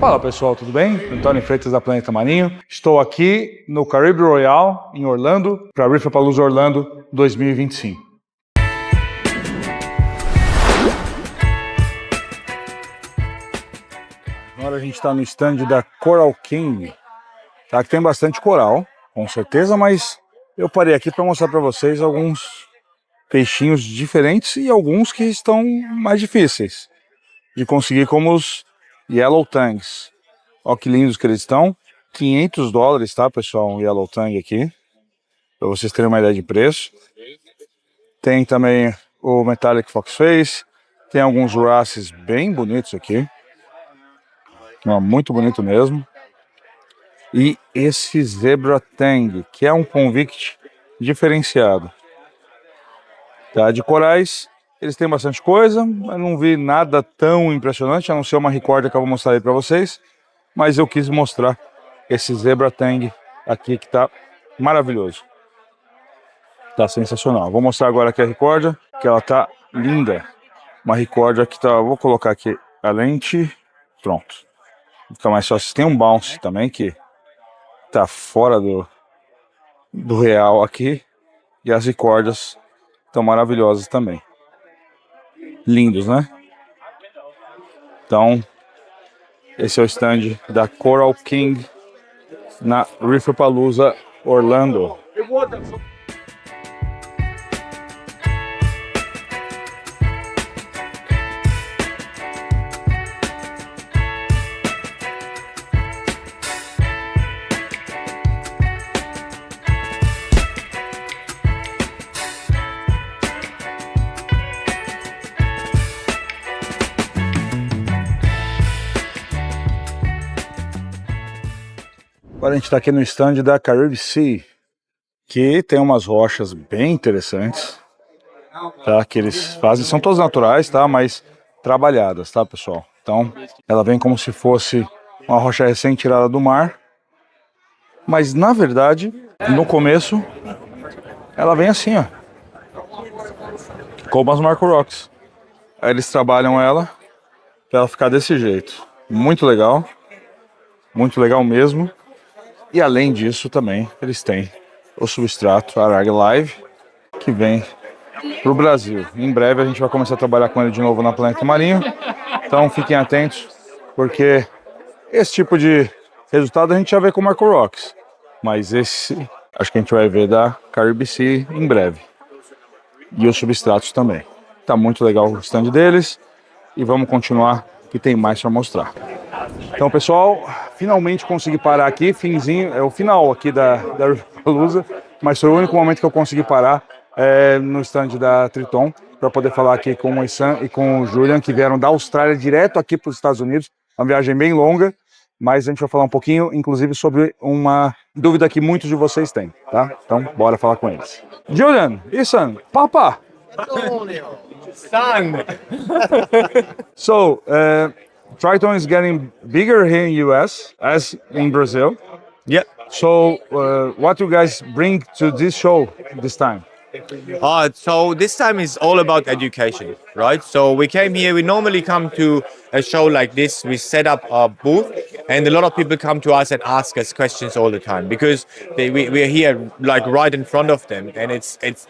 Fala pessoal, tudo bem? Antônio Freitas da Planeta Marinho. Estou aqui no Caribe Royal, em Orlando, para a Reefapalooza Orlando 2025. Agora a gente está no stand da Coral King, tá? Que tem bastante coral, com certeza, mas eu parei aqui para mostrar para vocês alguns peixinhos diferentes e alguns que estão mais difíceis de conseguir, como os Yellow Tangs. Olha que lindos que eles estão. $500, tá, pessoal? Um Yellow Tang aqui, para vocês terem uma ideia de preço. Tem também o Metallic Foxface. Tem alguns wrasses bem bonitos aqui. Muito bonito mesmo. E esse Zebra Tang, que é um Convict diferenciado. Tá, de corais, eles têm bastante coisa, mas não vi nada tão impressionante, a não ser uma recorda que eu vou mostrar aí para vocês. Mas eu quis mostrar esse Zebra Tang aqui, que tá maravilhoso. Tá sensacional. Vou mostrar agora aqui a recorda, que ela tá linda. Uma recorda que tá... Vou colocar aqui a lente. Pronto. Fica mais fácil. Tem um bounce também que tá fora do real aqui. E as recordas estão maravilhosas também. Lindos, né? Então, esse é o stand da Coral King na Reefapalooza Orlando. Agora a gente está aqui no stand da Carib Sea, que tem umas rochas bem interessantes, tá? Que eles fazem, são todas naturais, tá? Mas trabalhadas, tá, pessoal? Então, ela vem como se fosse uma rocha recém-tirada do mar, mas na verdade, no começo, ela vem assim, ó, como as Marco Rocks. Aí eles trabalham ela para ela ficar desse jeito. Muito legal mesmo. E além disso também eles têm o substrato Arag Live, que vem para o Brasil. Em breve a gente vai começar a trabalhar com ele de novo na Planeta Marinho. Então fiquem atentos, porque esse tipo de resultado a gente já vê com o Marco Rocks. Mas esse acho que a gente vai ver da Carib Sea em breve. E os substratos também. Tá muito legal o stand deles. E vamos continuar, que tem mais para mostrar. Então, pessoal, finalmente consegui parar aqui, finzinho, é o final aqui da Reefapalooza, mas foi o único momento que eu consegui parar no stand da Triton, para poder falar aqui com o Issan e com o Julian, que vieram da Austrália direto aqui para os Estados Unidos, uma viagem bem longa, mas a gente vai falar um pouquinho, inclusive, sobre uma dúvida que muitos de vocês têm, tá? Então, bora falar com eles. Julian, Issan, Papa! Son. So, Triton is getting bigger here in US as in Brazil. Yeah. So, what you guys bring to this show this time? So this time is all about education, right? So we came here. We normally come to a show like this. We set up a booth, and a lot of people come to us and ask us questions all the time because we are here like right in front of them, and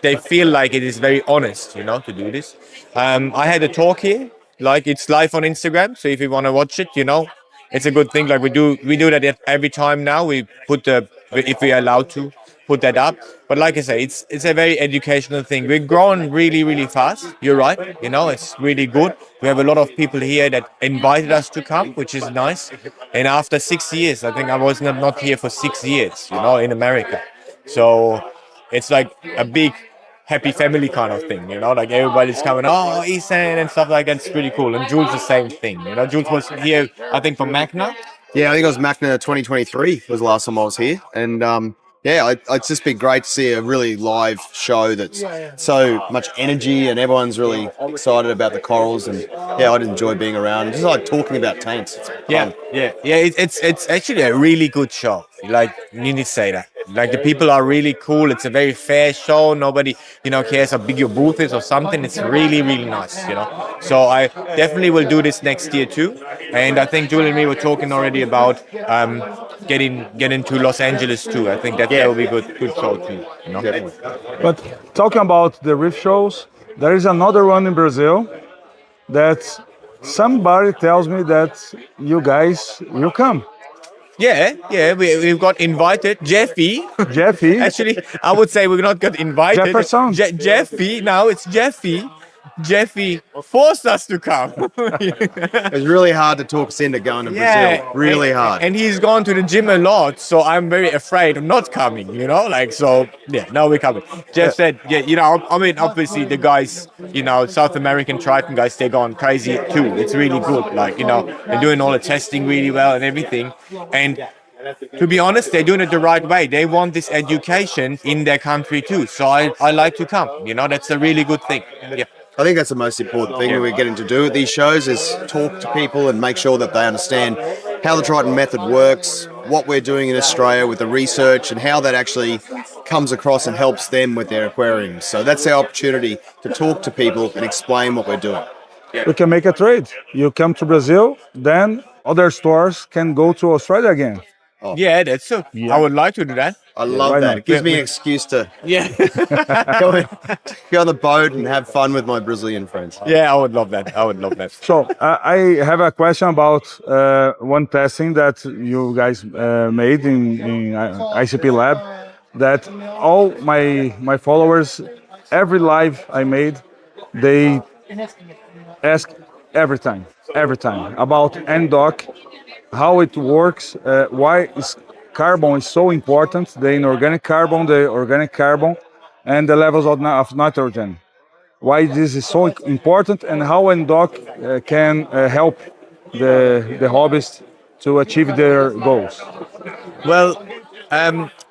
they feel like it is very honest, you know, to do this. I had a talk here, like it's live on Instagram. So if you want to watch it, you know, it's a good thing. Like we do that every time now. We put if we are allowed to put that up. But like I say, it's a very educational thing. We're growing really, really fast. You're right. You know, it's really good. We have a lot of people here that invited us to come, which is nice. And after 6 years, I think I was not here for 6 years, you know, in America. So it's like a big happy family kind of thing, you know, like everybody's coming, oh, Ethan and stuff like that. It's pretty cool. And Jules the same thing, you know. Jules was here, I think, for Magna. Yeah, I think it was Magna 2023 was the last time I was here. And it's just been great to see a really live show that's so much energy and everyone's really excited about the corals. And I just enjoy being around and just like talking about tanks. It's fun. It's actually a really good show. Like, you need to say that. Like the people are really cool. It's a very fair show. Nobody, cares how big your booth is or something. It's really, really nice. So I definitely will do this next year too. And I think Julie and me were talking already about getting to Los Angeles too. I think that will be good show too. But talking about the reef shows, there is another one in Brazil that somebody tells me that you guys will come. Yeah, we've got invited. Jeffy. Actually, I would say we not got invited. Jefferson. Jeffy. Now it's Jeffy. Jeffy forced us to come. It's really hard to talk us into going to Brazil. Really hard. And he's gone to the gym a lot, so I'm very afraid of not coming. Now we're coming. Jeff said, obviously the guys, South American Triton guys, they're going crazy too. It's really good. They're doing all the testing really well and everything. And to be honest, they're doing it the right way. They want this education in their country too. So I like to come. That's a really good thing. Yeah. I think that's the most important thing that we're getting to do at these shows is talk to people and make sure that they understand how the Triton method works, what we're doing in Australia with the research and how that actually comes across and helps them with their aquariums. So that's our opportunity to talk to people and explain what we're doing. We can make a trade. You come to Brazil, then other stores can go to Australia again. Yeah, that's so. I would like to do that. I love that. It gives me an excuse to go on the boat and have fun with my Brazilian friends. Yeah, I would love that. So I have a question about one testing that you guys made in ICP Lab. That all my followers, every live I made, they ask every time about NDOC, how it works, why carbon is so important, the inorganic carbon, the organic carbon, and the levels of nitrogen. Why this is so important and how NDOC can help the hobbyists to achieve their goals. Well,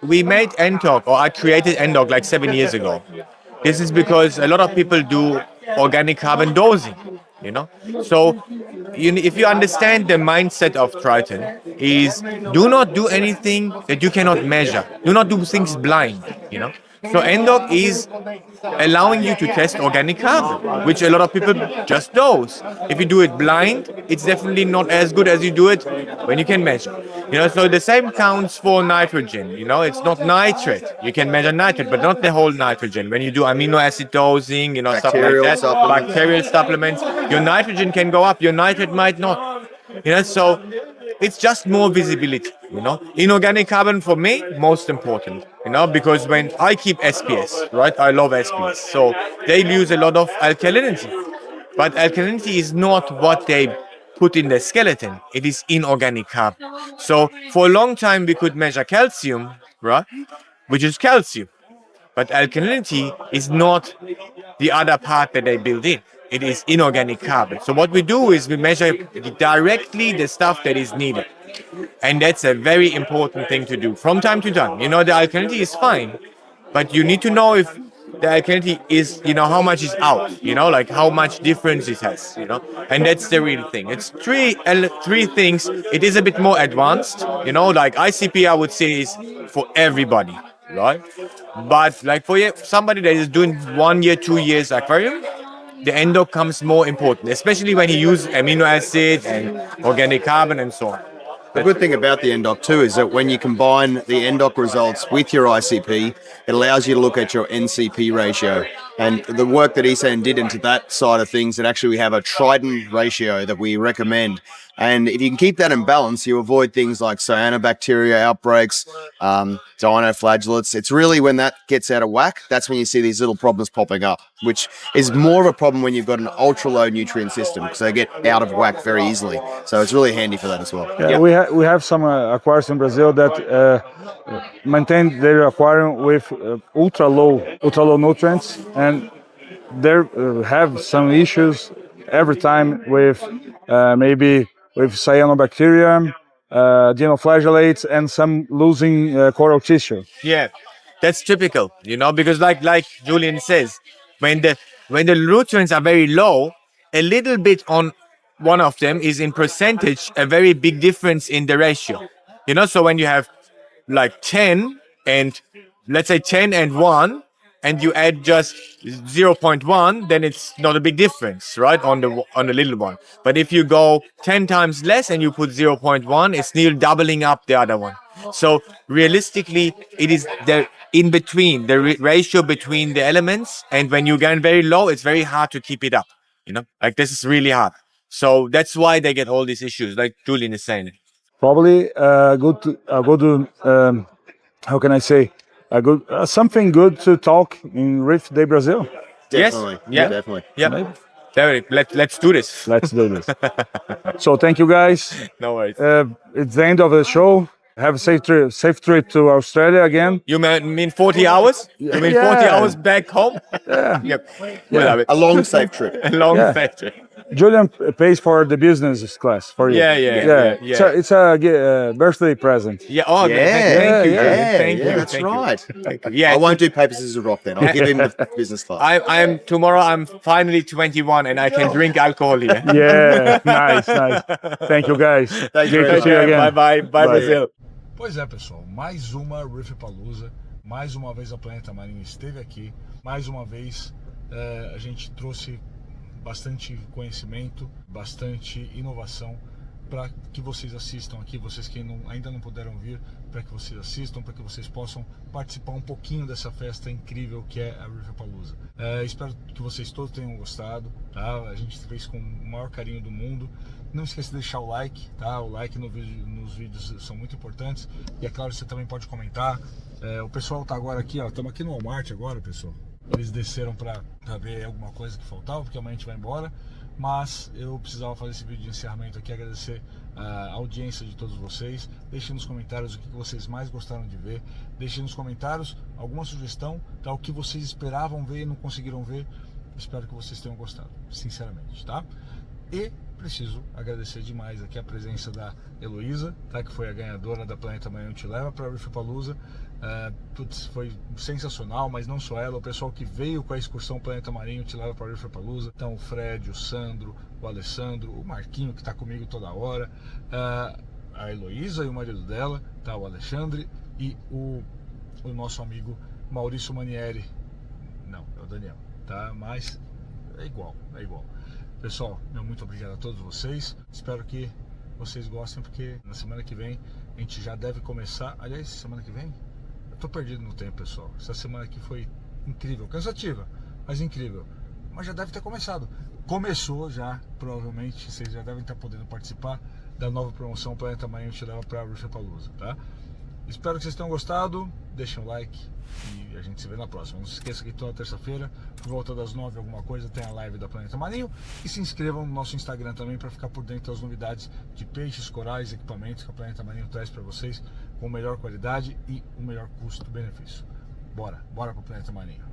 we made NDOC, or I created NDOC like 7 years ago. This is because a lot of people do organic carbon dosing. So if you understand the mindset of Triton is do not do anything that you cannot measure. Do not do things blind, So NDOC is allowing you to test organic carbon, which a lot of people just dose. If you do it blind, it's definitely not as good as you do it when you can measure. So the same counts for nitrogen. It's not nitrate. You can measure nitrate, but not the whole nitrogen. When you do amino acid dosing, stuff like that, bacterial supplements, your nitrogen can go up, your nitrate might not. So it's just more visibility, Inorganic carbon for me, most important, because when I keep SPS, right? I love SPS. So they use a lot of alkalinity. But alkalinity is not what they put in the skeleton. It is inorganic carbon. So for a long time we could measure calcium, right? Which is calcium. But alkalinity is not the other part that they build in. It is inorganic carbon. So what we do is we measure directly the stuff that is needed. And that's a very important thing to do from time to time. The alkalinity is fine, but you need to know if the alkalinity is, how much is out, like how much difference it has, and that's the real thing. It's three things. It is a bit more advanced, like ICP, I would say is for everybody, right? But like for somebody that is doing 1 year, 2 years aquarium, the NDOC comes more important, especially when you use amino acids and organic carbon and so on. The good thing about the NDOC too is that when you combine the NDOC results with your ICP, it allows you to look at your NCP ratio. And the work that Isan did into that side of things, that actually we have a Triton ratio that we recommend. And if you can keep that in balance, you avoid things like cyanobacteria outbreaks, dinoflagellates. It's really when that gets out of whack, that's when you see these little problems popping up, which is more of a problem when you've got an ultra low nutrient system because they get out of whack very easily. So it's really handy for that as well. Yeah. We have some aquariums in Brazil that maintain their aquarium with ultra low nutrients, and they have some issues every time with maybe with cyanobacterium, dinoflagellates, and some losing coral tissue. Yeah, that's typical, because like Julian says, when the nutrients are very low, a little bit on one of them is in percentage a very big difference in the ratio. So when you have like 10 and let's say 10 and 1, and you add just 0.1, then it's not a big difference, right, on the little one. But if you go 10 times less and you put 0.1, it's nearly doubling up the other one. So realistically, it is the in between, the ratio between the elements, and when you get very low, it's very hard to keep it up. You know, like this is really hard. So that's why they get all these issues, like Julian is saying. Probably how can I say, a good something good to talk in Riff de Brazil. Definitely. Yes. Yeah. Definitely. Yeah. Maybe. Derek, let's do this. Let's do this. So thank you guys. No worries. It's the end of the show. Have a safe trip to Australia again. You mean 40 hours? You mean 40 Yeah. hours back home? Yeah. Yep. We love it. A long, safe trip. A long Yeah. session. Julian pays for the business class for you. Yeah. It's a birthday present. Yeah. Oh, Yeah, thank you. yeah, Thank you. That's thank you. right. Thank you. Yeah. I won't do paper, scissors, rock then. I'll give him the business class. I'm tomorrow. I'm finally 21 and I can drink alcohol here. Yeah, nice. Thank you guys. Thank you Great very to see you much. again. Bye, Brazil. Pois é, pessoal, mais uma Riffapalooza, mais uma vez a Planeta Marinho esteve aqui, mais uma vez a gente trouxe bastante conhecimento, bastante inovação para que vocês assistam aqui, vocês que ainda não puderam vir, para que vocês assistam, para que vocês possam participar um pouquinho dessa festa incrível que é a Riffapalooza. Espero que vocês todos tenham gostado, tá? A gente fez com o maior carinho do mundo. Não esqueça de deixar o like, tá? O like nos vídeos são muito importantes. E é claro, você também pode comentar. O pessoal tá agora aqui, ó. Estamos aqui no Walmart agora, pessoal. Eles desceram para ver alguma coisa que faltava, porque amanhã a gente vai embora. Mas eu precisava fazer esse vídeo de encerramento aqui, agradecer a audiência de todos vocês. Deixem nos comentários o que vocês mais gostaram de ver. Deixem nos comentários alguma sugestão, tá? O que vocês esperavam ver e não conseguiram ver. Espero que vocês tenham gostado, sinceramente, tá? E preciso agradecer demais aqui a presença da Heloísa, tá? Que foi a ganhadora da Planeta Marinho Te Leva para a Riffapalooza. Foi sensacional, mas não só ela, o pessoal que veio com a excursão Planeta Marinho Te Leva para a Riffapalooza. Então o Fred, o Sandro, o Alessandro, o Marquinho que está comigo toda hora, a Heloísa e o marido dela, tá? O Alexandre e o nosso amigo Maurício Manieri. Não, é o Daniel, tá? Mas é igual. Pessoal, meu muito obrigado a todos vocês. Espero que vocês gostem, porque na semana que vem a gente já deve começar. Aliás, semana que vem? Eu tô perdido no tempo, pessoal. Essa semana aqui foi incrível, cansativa, mas incrível. Mas já deve ter começado. Começou já, provavelmente vocês já devem estar podendo participar da nova promoção Planeta Marinho Te Leva para a Riffapalooza, tá? Espero que vocês tenham gostado. Deixem um like e a gente se vê na próxima. Não se esqueça que toda terça-feira, por volta das 9 alguma coisa, tem a live da Planeta Marinho. E se inscrevam no nosso Instagram também para ficar por dentro das novidades de peixes, corais, equipamentos que a Planeta Marinho traz para vocês com melhor qualidade e o melhor custo-benefício. Bora para o Planeta Marinho.